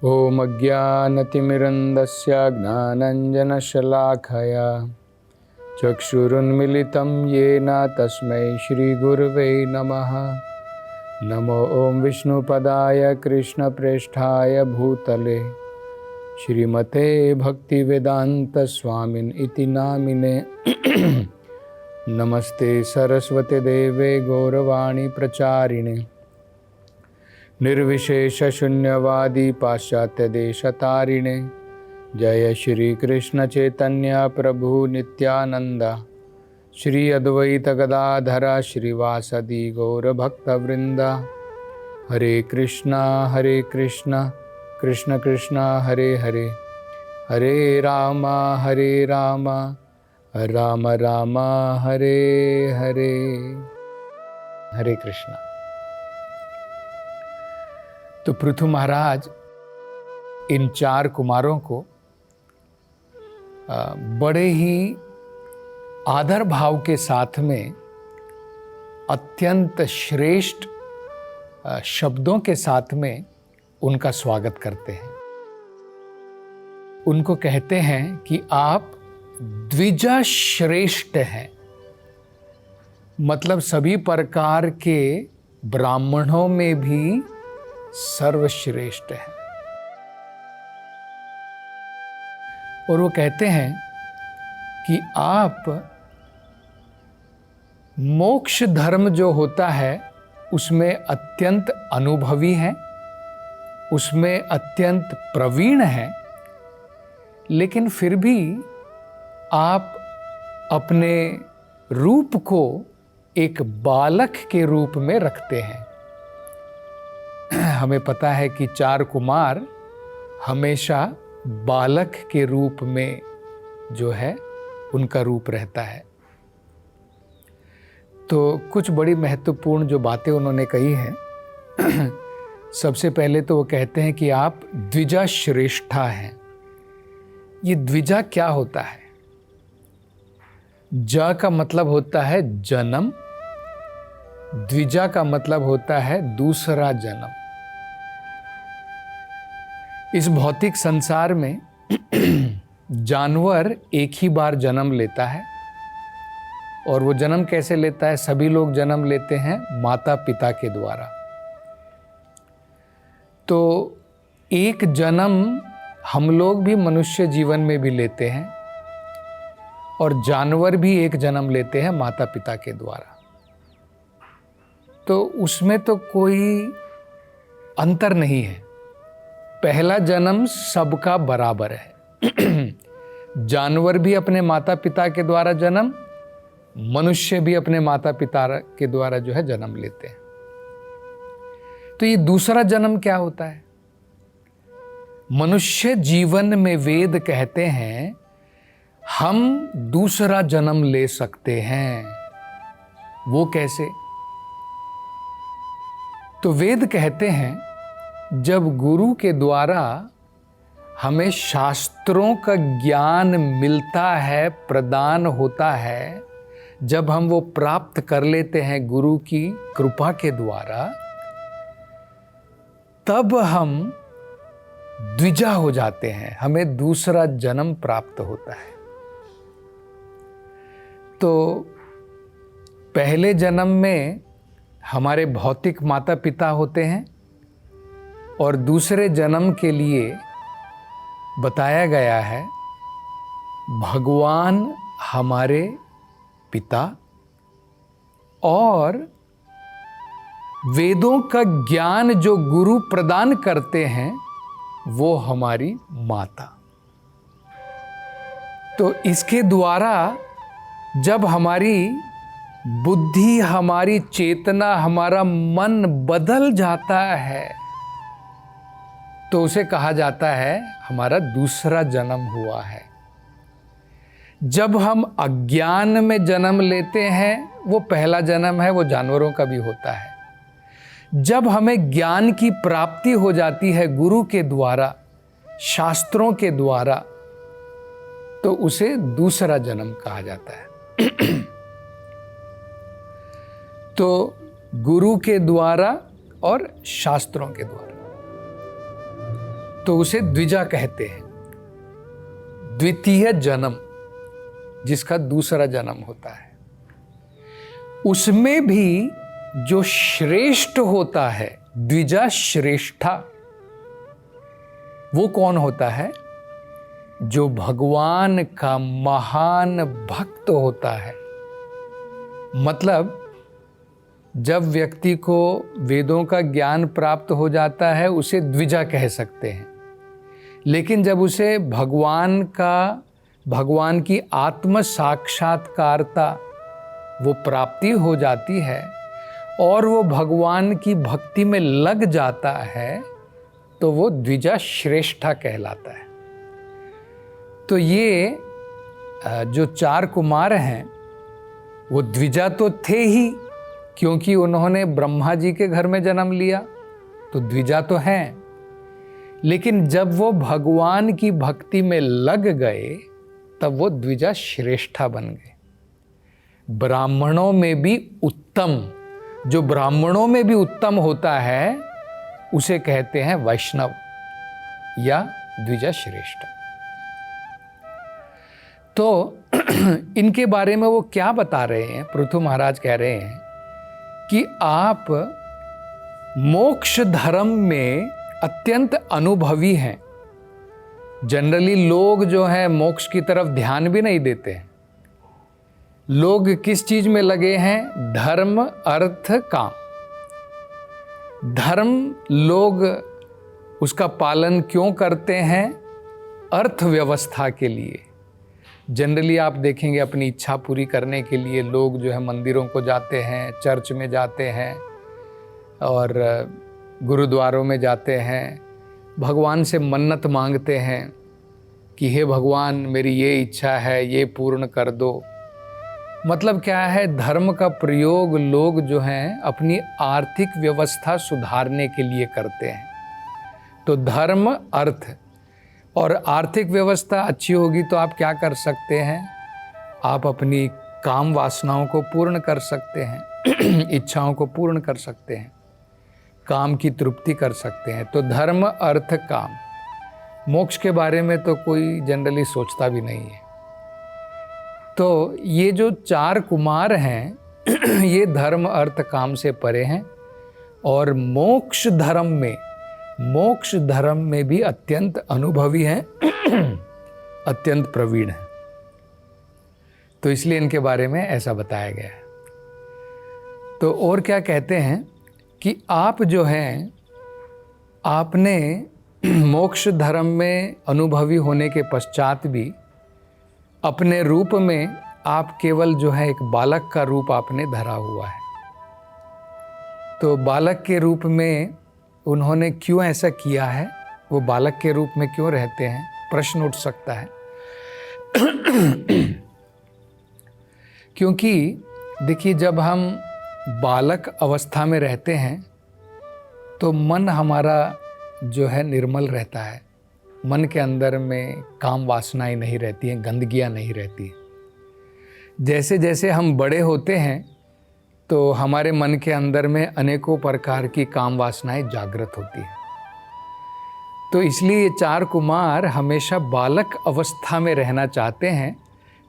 ॐ अज्ञानतिमिरन्दस्य ज्ञानञ्जनशलाखया चक्षुरुन्मिलितं येन तस्मै श्रीगुरवे नमः। नमो ॐ विष्णुपदाय कृष्णप्रेष्ठाय भूतले श्रीमते भक्तिवेदान्तस्वामिन् इति नामिने। नमस्ते सरस्वते देवे गौरवाणी प्रचारिणे निर्विशेषशून्यवादी पाश्चात्यदेशतारिणे। जय श्री कृष्ण चैतन्य प्रभु नित्यानंद श्री अद्वैत गदाधर श्रीवासदि गौरभक्तवृंद। हरे कृष्णा कृष्ण कृष्ण हरे हरे, हरे राम राम राम हरे हरे। हरे कृष्णा। तो पृथु महाराज इन 4 कुमारों को बड़े ही आदर भाव के साथ में अत्यंत श्रेष्ठ शब्दों के साथ में उनका स्वागत करते हैं। उनको कहते हैं कि आप द्विजा श्रेष्ठ हैं, मतलब सभी प्रकार के ब्राह्मणों में भी सर्वश्रेष्ठ है। और वो कहते हैं कि आप मोक्ष धर्म जो होता है उसमें अत्यंत अनुभवी हैं, उसमें अत्यंत प्रवीण हैं, लेकिन फिर भी आप अपने रूप को एक बालक के रूप में रखते हैं। हमें पता है कि 4 कुमार हमेशा बालक के रूप में जो है उनका रूप रहता है। तो कुछ बड़ी महत्वपूर्ण जो बातें उन्होंने कही हैं। सबसे पहले तो वो कहते हैं कि आप द्विजा श्रेष्ठा हैं। ये द्विजा क्या होता है? ज का मतलब होता है जन्म, द्विजा का मतलब होता है दूसरा जन्म। इस भौतिक संसार में जानवर एक ही बार जन्म लेता है। और वो जन्म कैसे लेता है? सभी लोग जन्म लेते हैं माता पिता के द्वारा। तो एक जन्म हम लोग भी मनुष्य जीवन में भी लेते हैं और जानवर भी एक जन्म लेते हैं माता पिता के द्वारा। तो उसमें तो कोई अंतर नहीं है। पहला जन्म सबका बराबर है। जानवर भी अपने माता पिता के द्वारा जन्म, मनुष्य भी अपने माता पिता के द्वारा जो है जन्म लेते हैं। तो ये दूसरा जन्म क्या होता है? मनुष्य जीवन में वेद कहते हैं हम दूसरा जन्म ले सकते हैं। वो कैसे? तो वेद कहते हैं जब गुरु के द्वारा हमें शास्त्रों का ज्ञान मिलता है, प्रदान होता है, जब हम वो प्राप्त कर लेते हैं गुरु की कृपा के द्वारा, तब हम द्विजा हो जाते हैं, हमें दूसरा जन्म प्राप्त होता है। तो पहले जन्म में हमारे भौतिक माता पिता होते हैं और दूसरे जन्म के लिए बताया गया है भगवान हमारे पिता और वेदों का ज्ञान जो गुरु प्रदान करते हैं वो हमारी माता। तो इसके द्वारा जब हमारी बुद्धि, हमारी चेतना, हमारा मन बदल जाता है तो उसे कहा जाता है हमारा दूसरा जन्म हुआ है। जब हम अज्ञान में जन्म लेते हैं वो पहला जन्म है, वो जानवरों का भी होता है। जब हमें ज्ञान की प्राप्ति हो जाती है गुरु के द्वारा, शास्त्रों के द्वारा, तो उसे दूसरा जन्म कहा जाता है। तो गुरु के द्वारा और शास्त्रों के द्वारा। तो उसे द्विजा कहते हैं। द्वितीय जन्म, जिसका दूसरा जन्म होता है, उसमें भी जो श्रेष्ठ होता है, द्विजा श्रेष्ठा, वो कौन होता है? जो भगवान का महान भक्त होता है। मतलब जब व्यक्ति को वेदों का ज्ञान प्राप्त हो जाता है उसे द्विजा कह सकते हैं, लेकिन जब उसे भगवान की आत्म साक्षात्कारता वो प्राप्ति हो जाती है और वो भगवान की भक्ति में लग जाता है, तो वो द्विजा श्रेष्ठा कहलाता है। तो ये जो 4 कुमार हैं वो द्विजा तो थे ही, क्योंकि उन्होंने ब्रह्मा जी के घर में जन्म लिया, तो द्विजा तो हैं। लेकिन जब वो भगवान की भक्ति में लग गए तब वो द्विजा श्रेष्ठा बन गए। ब्राह्मणों में भी उत्तम, जो ब्राह्मणों में भी उत्तम होता है उसे कहते हैं वैष्णव या द्विजा श्रेष्ठ। तो इनके बारे में वो क्या बता रहे हैं? पृथु महाराज कह रहे हैं कि आप मोक्ष धर्म में अत्यंत अनुभवी हैं। जनरली लोग जो हैं मोक्ष की तरफ ध्यान भी नहीं देते हैं। लोग किस चीज में लगे हैं? धर्म, अर्थ, काम। धर्म लोग उसका पालन क्यों करते हैं? अर्थव्यवस्था के लिए। जनरली आप देखेंगे अपनी इच्छा पूरी करने के लिए लोग जो है मंदिरों को जाते हैं, चर्च में जाते हैं और गुरुद्वारों में जाते हैं, भगवान से मन्नत मांगते हैं कि हे भगवान मेरी ये इच्छा है, ये पूर्ण कर दो। मतलब क्या है? धर्म का प्रयोग लोग जो हैं अपनी आर्थिक व्यवस्था सुधारने के लिए करते हैं। तो धर्म, अर्थ और आर्थिक व्यवस्था अच्छी होगी तो आप क्या कर सकते हैं? आप अपनी काम वासनाओं को पूर्ण कर सकते हैं, इच्छाओं को पूर्ण कर सकते हैं, काम की तृप्ति कर सकते हैं। तो धर्म, अर्थ, काम। मोक्ष के बारे में तो कोई जनरली सोचता भी नहीं है। तो ये जो 4 कुमार हैं ये धर्म, अर्थ, काम से परे हैं और मोक्ष धर्म में भी अत्यंत अनुभवी हैं, अत्यंत प्रवीण हैं। तो इसलिए इनके बारे में ऐसा बताया गया है। तो और क्या कहते हैं कि आप जो हैं, आपने मोक्ष धर्म में अनुभवी होने के पश्चात भी अपने रूप में आप केवल जो है एक बालक का रूप आपने धरा हुआ है। तो बालक के रूप में उन्होंने क्यों ऐसा किया है? वो बालक के रूप में क्यों रहते हैं? प्रश्न उठ सकता है। क्योंकि देखिए, जब हम बालक अवस्था में रहते हैं तो मन हमारा जो है निर्मल रहता है। मन के अंदर में काम वासनाएं नहीं रहती हैं, गंदगियां नहीं रहती। जैसे जैसे हम बड़े होते हैं तो हमारे मन के अंदर में अनेकों प्रकार की काम वासनाएं जागृत होती हैं। तो इसलिए ये 4 कुमार हमेशा बालक अवस्था में रहना चाहते हैं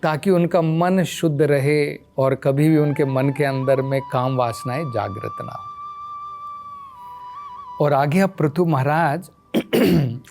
ताकि उनका मन शुद्ध रहे और कभी भी उनके मन के अंदर में काम वासनाएं जागृत ना हो। और आगे अब पृथु महाराज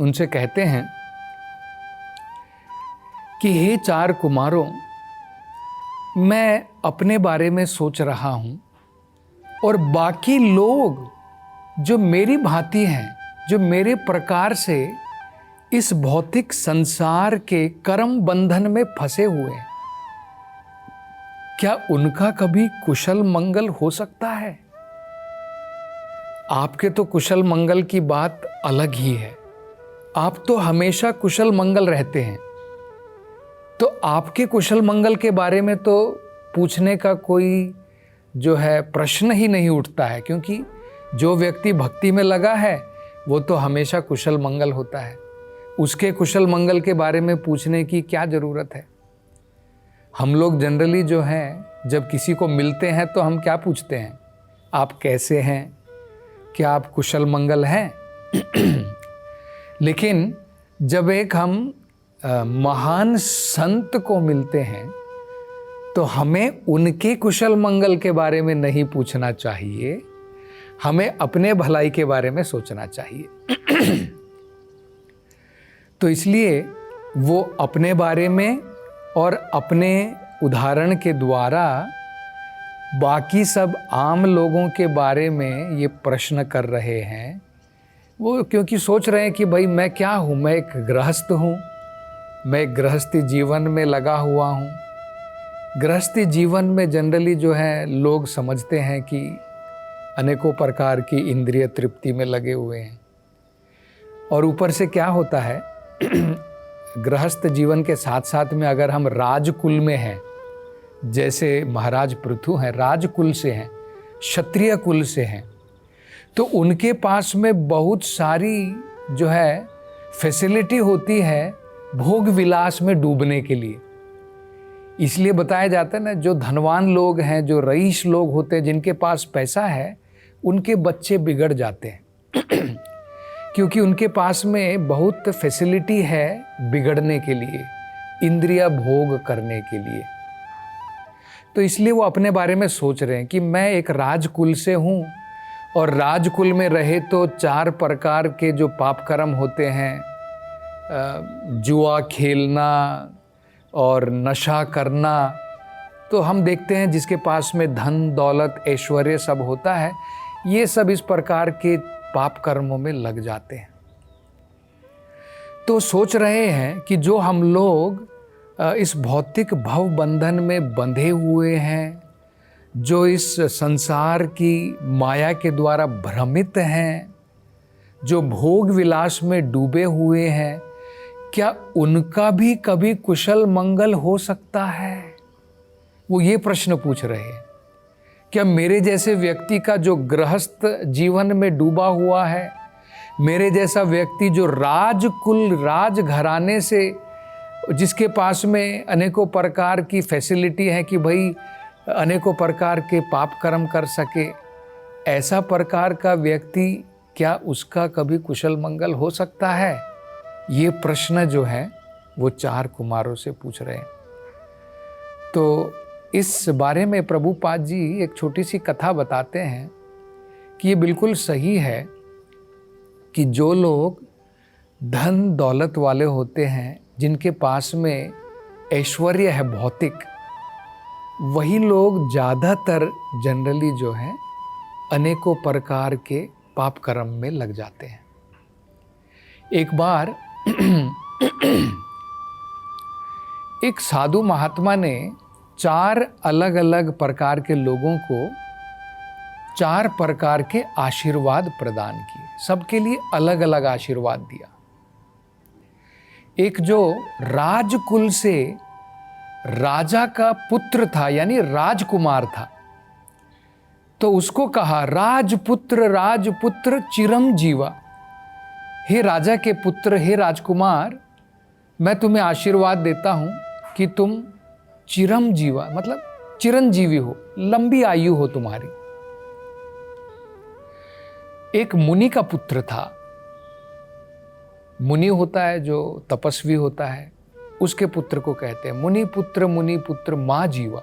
उनसे कहते हैं कि हे 4 कुमारों, मैं अपने बारे में सोच रहा हूं और बाकी लोग जो मेरी भांति हैं, जो मेरे प्रकार से इस भौतिक संसार के कर्म बंधन में फंसे हुए हैं, क्या उनका कभी कुशल मंगल हो सकता है? आपके तो कुशल मंगल की बात अलग ही है। आप तो हमेशा कुशल मंगल रहते हैं। तो आपके कुशल मंगल के बारे में तो पूछने का कोई जो है प्रश्न ही नहीं उठता है, क्योंकि जो व्यक्ति भक्ति में लगा है वो तो हमेशा कुशल मंगल होता है। उसके कुशल मंगल के बारे में पूछने की क्या ज़रूरत है? हम लोग जनरली जो हैं जब किसी को मिलते हैं तो हम क्या पूछते हैं? आप कैसे हैं? क्या आप कुशल मंगल हैं? लेकिन जब एक हम महान संत को मिलते हैं तो हमें उनके कुशल मंगल के बारे में नहीं पूछना चाहिए, हमें अपने भलाई के बारे में सोचना चाहिए। तो इसलिए वो अपने बारे में और अपने उदाहरण के द्वारा बाकी सब आम लोगों के बारे में ये प्रश्न कर रहे हैं। वो क्योंकि सोच रहे हैं कि भाई मैं क्या हूँ, मैं एक गृहस्थ हूँ, मैं एक गृहस्थी जीवन में लगा हुआ हूँ। गृहस्थी जीवन में जनरली जो है लोग समझते हैं कि अनेकों प्रकार की इंद्रिय तृप्ति में लगे हुए हैं, और ऊपर से क्या होता है गृहस्थ जीवन के साथ साथ में अगर हम राजकुल में हैं, जैसे महाराज पृथु हैं, राजकुल से हैं, क्षत्रिय कुल से हैं, तो उनके पास में बहुत सारी जो है फैसिलिटी होती है भोग विलास में डूबने के लिए। इसलिए बताया जाता है ना, जो धनवान लोग हैं, जो रईस लोग होते हैं, जिनके पास पैसा है, उनके बच्चे बिगड़ जाते हैं क्योंकि उनके पास में बहुत फैसिलिटी है बिगड़ने के लिए, इंद्रिय भोग करने के लिए। तो इसलिए वो अपने बारे में सोच रहे हैं कि मैं एक राजकुल से हूँ, और राजकुल में रहे तो 4 प्रकार के जो पाप कर्म होते हैं, जुआ खेलना और नशा करना, तो हम देखते हैं जिसके पास में धन दौलत ऐश्वर्य सब होता है, ये सब इस प्रकार के पाप कर्मों में लग जाते हैं। तो सोच रहे हैं कि जो हम लोग इस भौतिक भव बंधन में बंधे हुए हैं, जो इस संसार की माया के द्वारा भ्रमित हैं, जो भोग विलास में डूबे हुए हैं, क्या उनका भी कभी कुशल मंगल हो सकता है? वो ये प्रश्न पूछ रहे हैं। क्या मेरे जैसे व्यक्ति का जो गृहस्थ जीवन में डूबा हुआ है, मेरे जैसा व्यक्ति जो राजकुल राजघराने से, जिसके पास में अनेकों प्रकार की फैसिलिटी है कि भाई अनेकों प्रकार के पाप कर्म कर सके, ऐसा प्रकार का व्यक्ति, क्या उसका कभी कुशल मंगल हो सकता है? ये प्रश्न जो है वो 4 कुमारों से पूछ रहे हैं। तो इस बारे में प्रभुपाद जी एक छोटी सी कथा बताते हैं कि ये बिल्कुल सही है कि जो लोग धन दौलत वाले होते हैं, जिनके पास में ऐश्वर्य है भौतिक, वही लोग ज़्यादातर जनरली जो है अनेकों प्रकार के पाप कर्म में लग जाते हैं। एक बार एक साधु महात्मा ने 4 अलग अलग प्रकार के लोगों को 4 प्रकार के आशीर्वाद प्रदान किए, सबके लिए अलग अलग आशीर्वाद दिया। एक जो राजकुल से राजा का पुत्र था, यानी राजकुमार था, तो उसको कहा राजपुत्र राजपुत्र चिरम जीवा। हे राजा के पुत्र, हे राजकुमार, मैं तुम्हें आशीर्वाद देता हूं कि तुम चिरम जीवा, मतलब चिरंजीवी हो, लंबी आयु हो तुम्हारी। एक मुनि का पुत्र था। मुनि होता है जो तपस्वी होता है, उसके पुत्र को कहते हैं मुनि पुत्र माँ जीवा।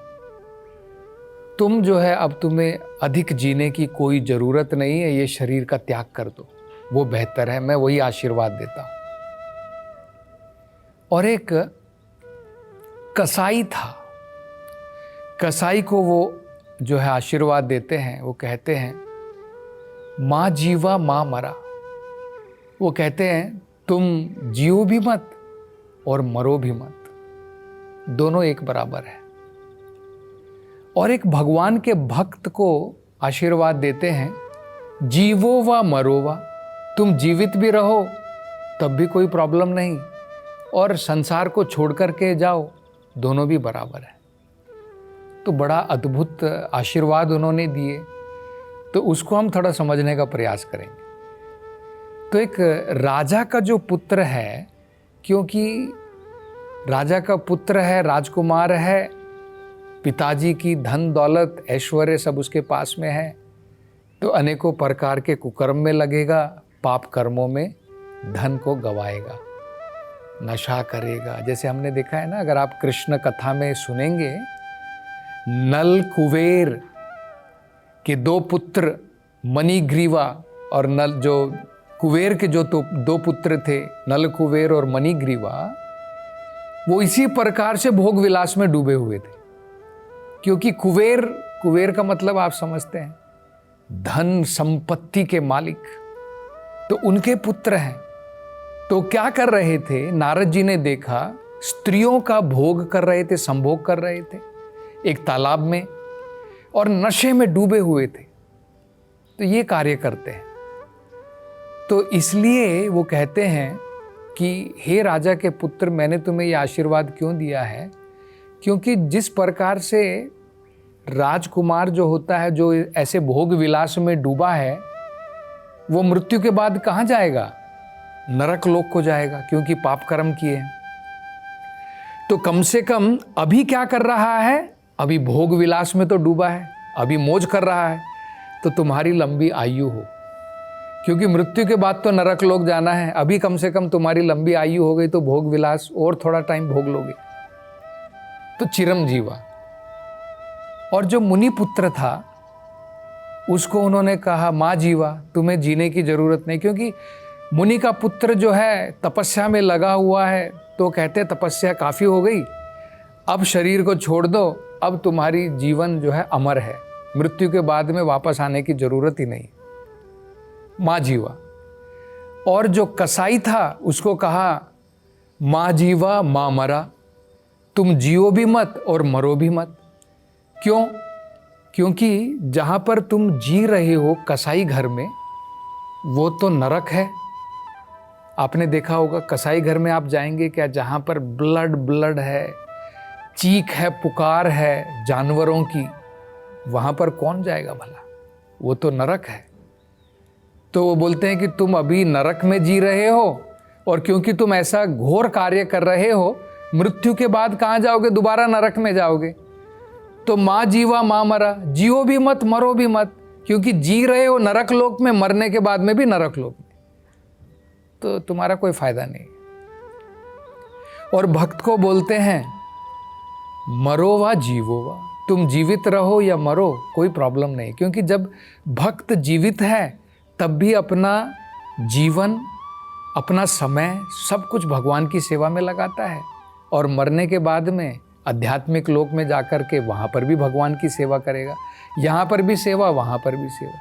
तुम जो है अब तुम्हें अधिक जीने की कोई जरूरत नहीं है, ये शरीर का त्याग कर दो, वो बेहतर है, मैं वही आशीर्वाद देता हूं। और एक कसाई था। कसाई को वो जो है आशीर्वाद देते हैं, वो कहते हैं माँ जीवा माँ मरा। वो कहते हैं तुम जियो भी मत और मरो भी मत, दोनों एक बराबर है। और एक भगवान के भक्त को आशीर्वाद देते हैं जीवो व मरो वा, तुम जीवित भी रहो तब भी कोई प्रॉब्लम नहीं, और संसार को छोड़ करके जाओ, दोनों भी बराबर है। तो बड़ा अद्भुत आशीर्वाद उन्होंने दिए। तो उसको हम थोड़ा समझने का प्रयास करेंगे। तो एक राजा का जो पुत्र है, क्योंकि राजा का पुत्र है, राजकुमार है, पिताजी की धन दौलत ऐश्वर्य सब उसके पास में है, तो अनेकों प्रकार के कुकर्म में लगेगा, पाप कर्मों में धन को गवाएगा, नशा करेगा। जैसे हमने देखा है ना, अगर आप कृष्ण कथा में सुनेंगे, नल कुबेर के दो पुत्र मणिग्रीवा और नल, जो कुबेर के जो तो दो पुत्र थे, नल कुबेर और मणिग्रीवा, वो इसी प्रकार से भोग विलास में डूबे हुए थे। क्योंकि कुबेर का मतलब आप समझते हैं, धन संपत्ति के मालिक, तो उनके पुत्र हैं। तो क्या कर रहे थे, नारद जी ने देखा स्त्रियों का भोग कर रहे थे, संभोग कर रहे थे एक तालाब में, और नशे में डूबे हुए थे। तो ये कार्य करते हैं। तो इसलिए वो कहते हैं कि हे राजा के पुत्र, मैंने तुम्हें ये आशीर्वाद क्यों दिया है, क्योंकि जिस प्रकार से राजकुमार जो होता है, जो ऐसे भोग विलास में डूबा है, वो मृत्यु के बाद कहाँ जाएगा? नरक लोक को जाएगा, क्योंकि पाप कर्म किए हैं। तो कम से कम अभी क्या कर रहा है? अभी भोग विलास में तो डूबा है, अभी मौज कर रहा है, तो तुम्हारी लंबी आयु हो, क्योंकि मृत्यु के बाद तो नरक लोक जाना है। अभी कम से कम तुम्हारी लंबी आयु हो गई तो भोग विलास और थोड़ा टाइम भोग लोगे, तो चिरम जीवा। और जो मुनि पुत्र था, उसको उन्होंने कहा, माँ जीवा, तुम्हें जीने की जरूरत नहीं, क्योंकि मुनि का पुत्र जो है तपस्या में लगा हुआ है। तो कहते तपस्या काफ़ी हो गई, अब शरीर को छोड़ दो, अब तुम्हारी जीवन जो है अमर है, मृत्यु के बाद में वापस आने की जरूरत ही नहीं, माँ जीवा। और जो कसाई था, उसको कहा, माँ जीवा माँ मरा, तुम जियो भी मत और मरो भी मत। क्यों? क्योंकि जहाँ पर तुम जी रहे हो कसाई घर में, वो तो नरक है। आपने देखा होगा कसाई घर में आप जाएंगे क्या, जहाँ पर ब्लड है, चीख है, पुकार है जानवरों की, वहाँ पर कौन जाएगा भला? वो तो नरक है। तो वो बोलते हैं कि तुम अभी नरक में जी रहे हो, और क्योंकि तुम ऐसा घोर कार्य कर रहे हो, मृत्यु के बाद कहाँ जाओगे? दोबारा नरक में जाओगे। तो माँ जीवा माँ मरा, जियो भी मत मरो भी मत, क्योंकि जी रहे हो नरक लोक में, मरने के बाद में भी नरक लोक में, तो तुम्हारा कोई फायदा नहीं। और भक्त को बोलते हैं, मरो वा जीवो वा, तुम जीवित रहो या मरो, कोई प्रॉब्लम नहीं। क्योंकि जब भक्त जीवित है, तब भी अपना जीवन, अपना समय, सब कुछ भगवान की सेवा में लगाता है, और मरने के बाद में आध्यात्मिक लोक में जाकर के वहाँ पर भी भगवान की सेवा करेगा। यहाँ पर भी सेवा, वहाँ पर भी सेवा।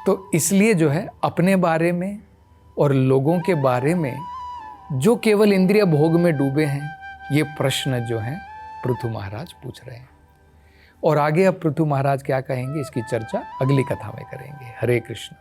तो इसलिए जो है, अपने बारे में और लोगों के बारे में जो केवल इंद्रिय भोग में डूबे हैं, ये प्रश्न जो हैं पृथु महाराज पूछ रहे हैं। और आगे अब पृथु महाराज क्या कहेंगे, इसकी चर्चा अगली कथा में करेंगे। हरे कृष्ण।